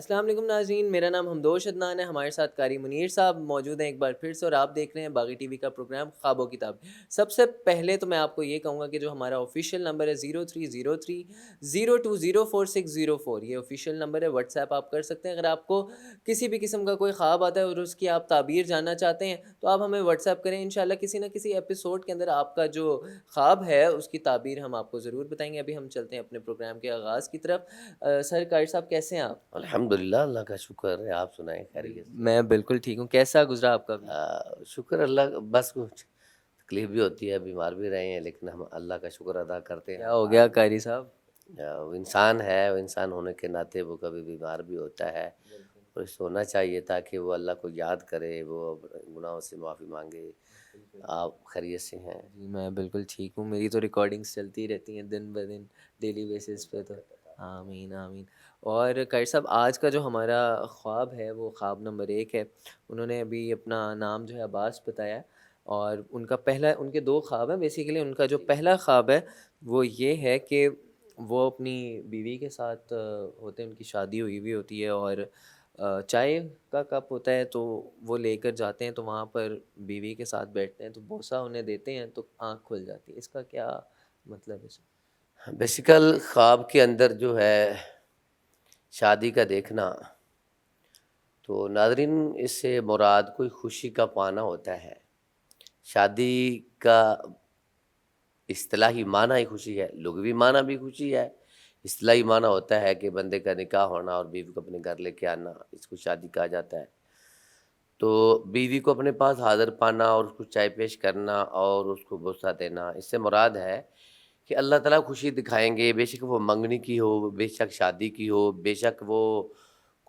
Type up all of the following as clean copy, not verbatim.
السلام علیکم ناظرین، میرا نام حمدوش عدنان ہے. ہمارے ساتھ قاری منیر صاحب موجود ہیں ایک بار پھر سے، اور آپ دیکھ رہے ہیں باغی ٹی وی کا پروگرام خوابوں کی کتاب. سب سے پہلے تو میں آپ کو یہ کہوں گا کہ جو ہمارا آفیشیل نمبر ہے 030302046004، یہ آفیشیل نمبر ہے. واٹس ایپ آپ کر سکتے ہیں. اگر آپ کو کسی بھی قسم کا کوئی خواب آتا ہے اور اس کی آپ تعبیر جاننا چاہتے ہیں تو آپ ہمیں واٹس ایپ کریں. انشاءاللہ کسی نہ کسی ایپیسوڈ کے اندر آپ کا جو خواب ہے اس کی تعبیر ہم آپ کو ضرور بتائیں گے. ابھی ہم چلتے ہیں اپنے پروگرام کے آغاز کی طرف. سر قاری صاحب کیسے ہیں آپ؟ الحمدللہ، اللہ کا شکر ہے. آپ سنائیں خیریت سے؟ میں بالکل ٹھیک ہوں. کیسا گزرا آپ کا بھی؟ شکر اللہ کا. بس کچھ تکلیف بھی ہوتی ہے، بیمار بھی رہے ہیں، لیکن ہم اللہ کا شکر ادا کرتے ہیں. کیا ہو گیا قاری صاحب؟ وہ انسان ہے، وہ انسان ہونے کے ناطے وہ کبھی بیمار بھی ہوتا ہے، اور اس ہونا چاہیے تاکہ وہ اللہ کو یاد کرے، وہ گناہوں سے معافی مانگے. آپ خیریت سے ہیں؟ جی میں بالکل ٹھیک ہوں. میری تو ریکارڈنگس چلتی رہتی ہیں دن بہ دن، ڈیلی بیسس پہ. تو آمین آمین. اور قاری صاحب آج کا جو ہمارا خواب ہے وہ خواب نمبر 1 ہے. انہوں نے ابھی اپنا نام جو ہے عباس بتایا ہے، اور ان کے 2 خواب ہیں بیسیکلی. ان کا جو پہلا خواب ہے وہ یہ ہے کہ وہ اپنی بیوی کے ساتھ ہوتے ہیں، ان کی شادی ہوئی ہوئی ہوتی ہے، اور چائے کا کپ ہوتا ہے تو وہ لے کر جاتے ہیں، تو وہاں پر بیوی کے ساتھ بیٹھتے ہیں تو بوسہ انہیں دیتے ہیں تو آنکھ کھل جاتی ہے. اس کا کیا مطلب ہے سر؟ بیسیکل خواب کے اندر جو ہے شادی کا دیکھنا، تو ناظرین اس سے مراد کوئی خوشی کا پانا ہوتا ہے. شادی کا اصطلاحی معنی ہی خوشی ہے، لغوی معنی بھی خوشی ہے. اصطلاحی معنی ہوتا ہے کہ بندے کا نکاح ہونا اور بیوی کو اپنے گھر لے کے آنا، اس کو شادی کہا جاتا ہے. تو بیوی کو اپنے پاس حاضر پانا اور اس کو چائے پیش کرنا اور اس کو بوسہ دینا، اس سے مراد ہے کہ اللہ تعالیٰ خوشی دکھائیں گے. بے شک وہ منگنی کی ہو، بے شک شادی کی ہو، بے شک وہ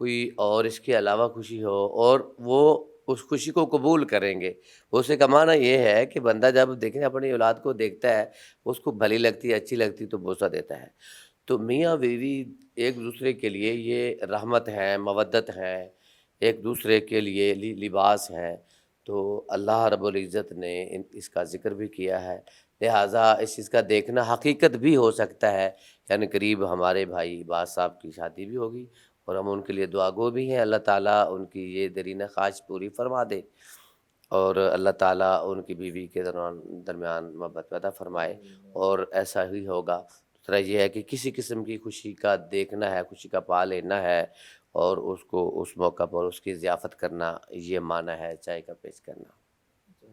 کوئی اور اس کے علاوہ خوشی ہو، اور وہ اس خوشی کو قبول کریں گے. بوسے کا معنی یہ ہے کہ بندہ جب دیکھیں اپنی اولاد کو دیکھتا ہے، اس کو بھلی لگتی ہے، اچھی لگتی تو بوسہ دیتا ہے. تو میاں بیوی ایک دوسرے کے لیے یہ رحمت ہے، مودت ہے، ایک دوسرے کے لیے لباس ہے. تو اللہ رب العزت نے اس کا ذکر بھی کیا ہے، لہٰذا اس چیز کا دیکھنا حقیقت بھی ہو سکتا ہے. یعنی قریب ہمارے بھائی باز صاحب کی شادی بھی ہوگی، اور ہم ان کے لیے دعا گو بھی ہیں. اللہ تعالیٰ ان کی یہ دیرینہ خواہش پوری فرما دے، اور اللہ تعالیٰ ان کی بیوی کے درمیان محبت پیدا فرمائے، اور ایسا ہی ہوگا. طرح یہ ہے کہ کسی قسم کی خوشی کا دیکھنا ہے، خوشی کا پا لینا ہے، اور اس کو اس موقع پر اس کی ضیافت کرنا، یہ معنی ہے چائے کا پیش کرنا.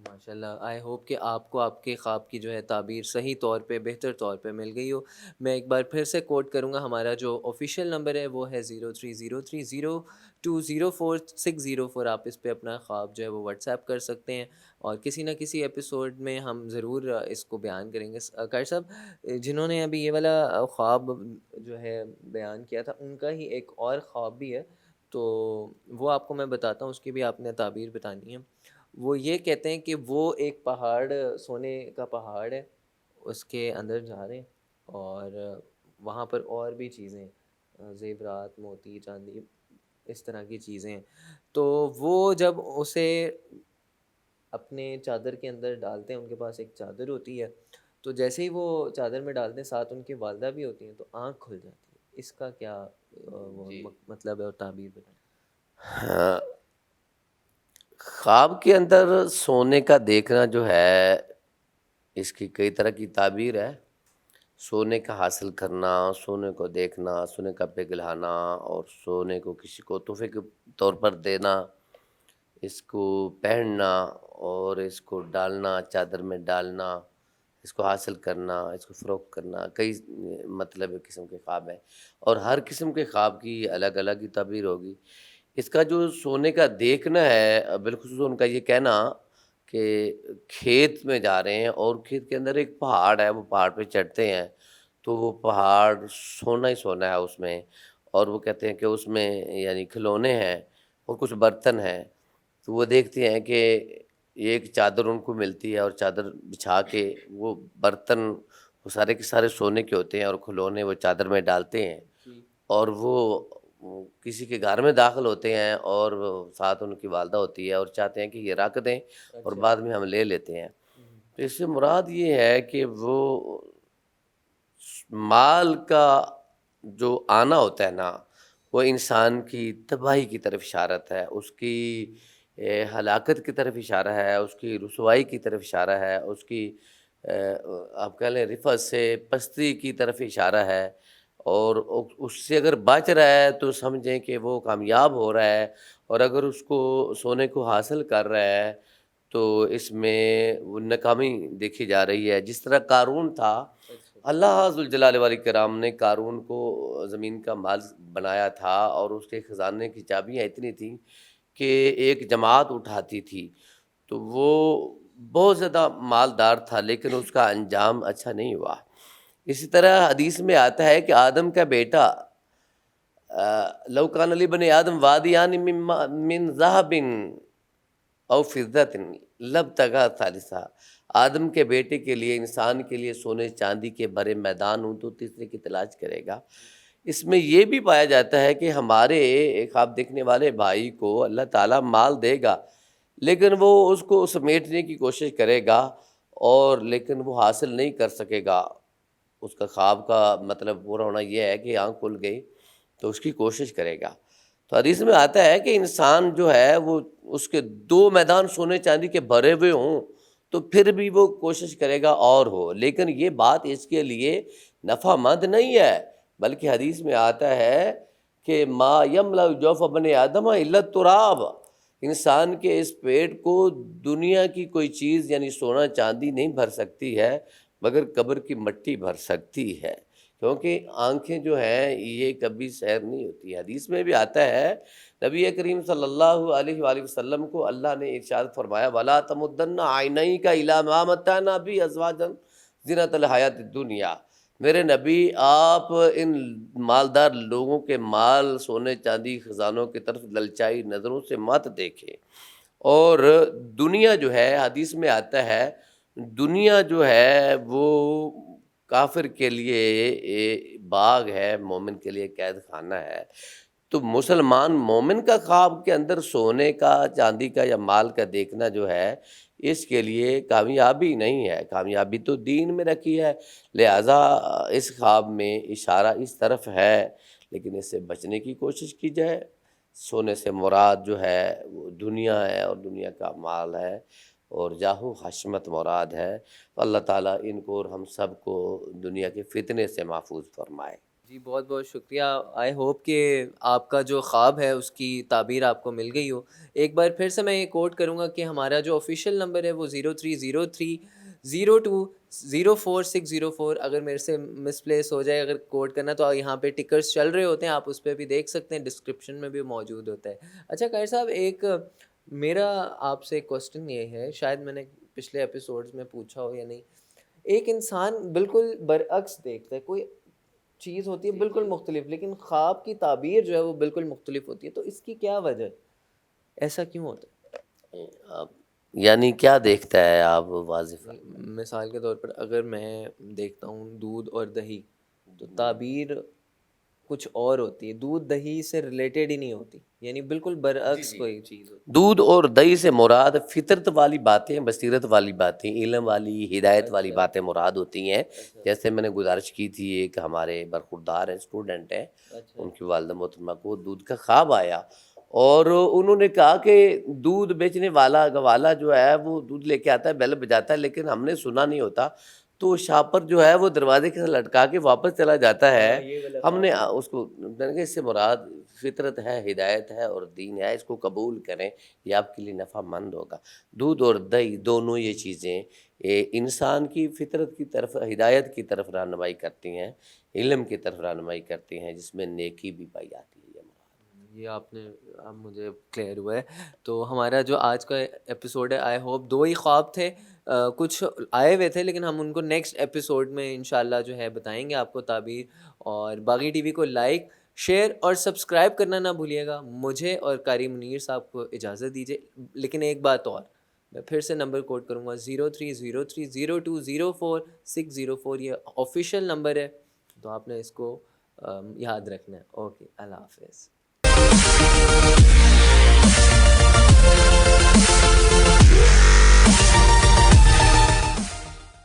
ماشاء اللہ. آئی ہوپ کہ آپ کو آپ کے خواب کی جو ہے تعبیر صحیح طور پہ، بہتر طور پہ مل گئی ہو. میں ایک بار پھر سے کوٹ کروں گا. ہمارا جو آفیشیل نمبر ہے وہ ہے 030302046004. آپ اس پہ اپنا خواب جو ہے وہ واٹس ایپ کر سکتے ہیں، اور کسی نہ کسی ایپیسوڈ میں ہم ضرور اس کو بیان کریں گے. قاری صاحب جنہوں نے ابھی یہ والا خواب جو ہے بیان کیا تھا، ان کا ہی ایک اور خواب بھی ہے، تو وہ آپ کو میں بتاتا ہوں. اس کی بھی آپ نے تعبیر بتانی ہے. وہ یہ کہتے ہیں کہ وہ ایک پہاڑ، سونے کا پہاڑ ہے، اس کے اندر جا رہے ہیں، اور وہاں پر اور بھی چیزیں، زیورات، موتی، چاندی، اس طرح کی چیزیں ہیں. تو وہ جب اسے اپنے چادر کے اندر ڈالتے ہیں، ان کے پاس ایک چادر ہوتی ہے، تو جیسے ہی وہ چادر میں ڈالتے ہیں ساتھ ان کی والدہ بھی ہوتی ہیں، تو آنکھ کھل جاتی ہے. اس کا کیا وہ مطلب ہے اور تعبیر بتائیں؟ ہاں، خواب کے اندر سونے کا دیکھنا جو ہے، اس کی کئی طرح کی تعبیر ہے. سونے کا حاصل کرنا، سونے کو دیکھنا، سونے کا پگھلانا، اور سونے کو کسی کو تحفے کے طور پر دینا، اس کو پہننا اور اس کو ڈالنا، چادر میں ڈالنا، اس کو حاصل کرنا، اس کو فروخت کرنا. کئی مطلب قسم کے خواب ہیں، اور ہر قسم کے خواب کی الگ الگ ہی تعبیر ہوگی. اس کا جو سونے کا دیکھنا ہے، بالخصوص ان کا یہ کہنا کہ کھیت میں جا رہے ہیں اور کھیت کے اندر ایک پہاڑ ہے، وہ پہاڑ پہ چڑھتے ہیں تو وہ پہاڑ سونا ہی سونا ہے اس میں، اور وہ کہتے ہیں کہ اس میں یعنی کھلونے ہیں اور کچھ برتن ہیں. تو وہ دیکھتے ہیں کہ ایک چادر ان کو ملتی ہے، اور چادر بچھا کے وہ برتن وہ سارے کے سارے سونے کے ہوتے ہیں، اور کھلونے وہ چادر میں ڈالتے ہیں، اور وہ کسی کے گھر میں داخل ہوتے ہیں، اور ساتھ ان کی والدہ ہوتی ہے، اور چاہتے ہیں کہ یہ رکھ دیں اور بعد میں ہم لے لیتے ہیں. تو اس سے مراد یہ ہے کہ وہ مال کا جو آنا ہوتا ہے نا، وہ انسان کی تباہی کی طرف اشارت ہے، اس کی ہلاکت کی طرف اشارہ ہے، اس کی رسوائی کی طرف اشارہ ہے، اس کی آپ کہہ لیں رفعت سے پستی کی طرف اشارہ ہے، اور اس سے اگر بچ رہا ہے تو سمجھیں کہ وہ کامیاب ہو رہا ہے، اور اگر اس کو سونے کو حاصل کر رہا ہے تو اس میں وہ ناکامی دیکھی جا رہی ہے۔ جس طرح قارون تھا، اللہ ذوالجلال والاکرام نے قارون کو زمین کا مال بنایا تھا، اور اس کے خزانے کی چابیاں اتنی تھیں کہ ایک جماعت اٹھاتی تھی، تو وہ بہت زیادہ مالدار تھا، لیکن اس کا انجام اچھا نہیں ہوا۔ اسی طرح حدیث میں آتا ہے کہ آدم کا بیٹا لو کان لابن آدم وادیان من ذہب او فضت لابتغى ثالثا، آدم کے بیٹے کے لیے، انسان کے لیے سونے چاندی کے بڑے میدان ہوں تو تیسرے کی تلاش کرے گا۔ اس میں یہ بھی پایا جاتا ہے کہ ہمارے خواب دیکھنے والے بھائی کو اللہ تعالیٰ مال دے گا، لیکن وہ اس کو سمیٹنے کی کوشش کرے گا، اور لیکن وہ حاصل نہیں کر سکے گا۔ اس کا خواب کا مطلب پورا ہونا یہ ہے کہ آنکھ کھل گئی تو اس کی کوشش کرے گا۔ تو حدیث میں آتا ہے کہ انسان جو ہے وہ اس کے دو میدان سونے چاندی کے بھرے ہوئے ہوں تو پھر بھی وہ کوشش کرے گا اور ہو، لیکن یہ بات اس کے لیے نفع مند نہیں ہے، بلکہ حدیث میں آتا ہے کہ ما یملأ جوف ابن آدم الا التراب، انسان کے اس پیٹ کو دنیا کی کوئی چیز یعنی سونا چاندی نہیں بھر سکتی ہے، مگر قبر کی مٹی بھر سکتی ہے، کیونکہ آنکھیں جو ہیں یہ کبھی سیر نہیں ہوتی۔ حدیث میں بھی آتا ہے، نبی کریم صلی اللہ علیہ وآلہ وسلم کو اللہ نے ارشاد فرمایا وَلَا تَمُدَّنَّ عَيْنَيْكَ إِلَىٰ مَا مَتَّعْنَا بِهِ أَزْوَاجًا زِينَةَ الْحَيَاةِ الدُّنْيَا، میرے نبی آپ ان مالدار لوگوں کے مال سونے چاندی خزانوں کی طرف للچائی نظروں سے مت دیکھیں۔ اور دنیا جو ہے، حدیث میں آتا ہے دنیا جو ہے وہ کافر کے لیے باغ ہے، مومن کے لیے قید خانہ ہے۔ تو مسلمان مومن کا خواب کے اندر سونے کا، چاندی کا یا مال کا دیکھنا جو ہے اس کے لیے کامیابی نہیں ہے، کامیابی تو دین میں رکھی ہے، لہٰذا اس خواب میں اشارہ اس طرف ہے، لیکن اس سے بچنے کی کوشش کی جائے۔ سونے سے مراد جو ہے وہ دنیا ہے، اور دنیا کا مال ہے، اور جاہ و حشمت مراد ہے۔ تو اللہ تعالیٰ ان کو اور ہم سب کو دنیا کے فتنے سے محفوظ فرمائے۔ جی بہت بہت شکریہ۔ آئی ہوپ کہ آپ کا جو خواب ہے اس کی تعبیر آپ کو مل گئی ہو۔ ایک بار پھر سے میں یہ کوٹ کروں گا کہ ہمارا جو آفیشیل نمبر ہے وہ 030302040604۔ اگر میرے سے مس پلیس ہو جائے، اگر کوٹ کرنا تو یہاں پہ ٹکرز چل رہے ہوتے ہیں، آپ اس پہ بھی دیکھ سکتے ہیں، ڈسکرپشن میں بھی موجود ہوتا ہے۔ اچھا قاہر صاحب، ایک میرا آپ سے کوسچن یہ ہے، شاید میں نے پچھلے ایپیسوڈز میں پوچھا ہو یا نہیں، ایک انسان بالکل برعکس دیکھتا ہے، کوئی چیز ہوتی ہے بالکل مختلف، لیکن خواب کی تعبیر جو ہے وہ بالکل مختلف ہوتی ہے، تو اس کی کیا وجہ ہے؟ ایسا کیوں ہوتا یعنی کیا دیکھتا ہے آپ واضح ہے؟ مثال کے طور پر اگر میں دیکھتا ہوں دودھ اور دہی، تو تعبیر کچھ اور ہوتی ہے، دودھ دہی سے ریلیٹڈ ہی نہیں ہوتی، یعنی بالکل برعکس کوئی چیز ہوتی دودھ اور دہی سے مراد فطرت والی باتیں، بصیرت والی باتیں، علم والی، ہدایت والی باتیں مراد ہوتی ہیں۔ جیسے میں نے گزارش کی تھی، ایک ہمارے برخوردار ہیں، اسٹوڈنٹ ہیں، ان کی والدہ محترمہ کو دودھ کا خواب آیا، اور انہوں نے کہا کہ دودھ بیچنے والا گوالا جو ہے وہ دودھ لے کے آتا ہے، بیل بجاتا ہے، لیکن ہم نے سنا نہیں ہوتا، تو شاپر جو ہے وہ دروازے کے ساتھ لٹکا کے واپس چلا جاتا ہے۔ ہم نے اس کو میں نے کہا اس سے مراد فطرت ہے، ہدایت ہے اور دین ہے، اس کو قبول کریں، یہ آپ کے لیے نفع مند ہوگا۔ دودھ اور دہی دونوں یہ چیزیں انسان کی فطرت کی طرف، ہدایت کی طرف رہنمائی کرتی ہیں، علم کی طرف رہنمائی کرتی ہیں، جس میں نیکی بھی پائی جاتی ہے۔ یہ آپ نے اب مجھے کلیئر ہوا ہے۔ تو ہمارا جو آج کا ایپیسوڈ ہے، آئی ہوپ 2 ہی خواب تھے، کچھ آئے ہوئے تھے لیکن ہم ان کو نیکسٹ ایپیسوڈ میں انشاءاللہ جو ہے بتائیں گے آپ کو تعبیر۔ اور باغی ٹی وی کو لائک، شیئر اور سبسکرائب کرنا نہ بھولیے گا۔ مجھے اور قاری منیر صاحب کو اجازت دیجیے، لیکن ایک بات اور، میں پھر سے نمبر کوٹ کروں گا 030302040604، یہ آفیشیل نمبر ہے، تو آپ نے اس کو یاد رکھنا ہے۔ اوکے، اللہ حافظ۔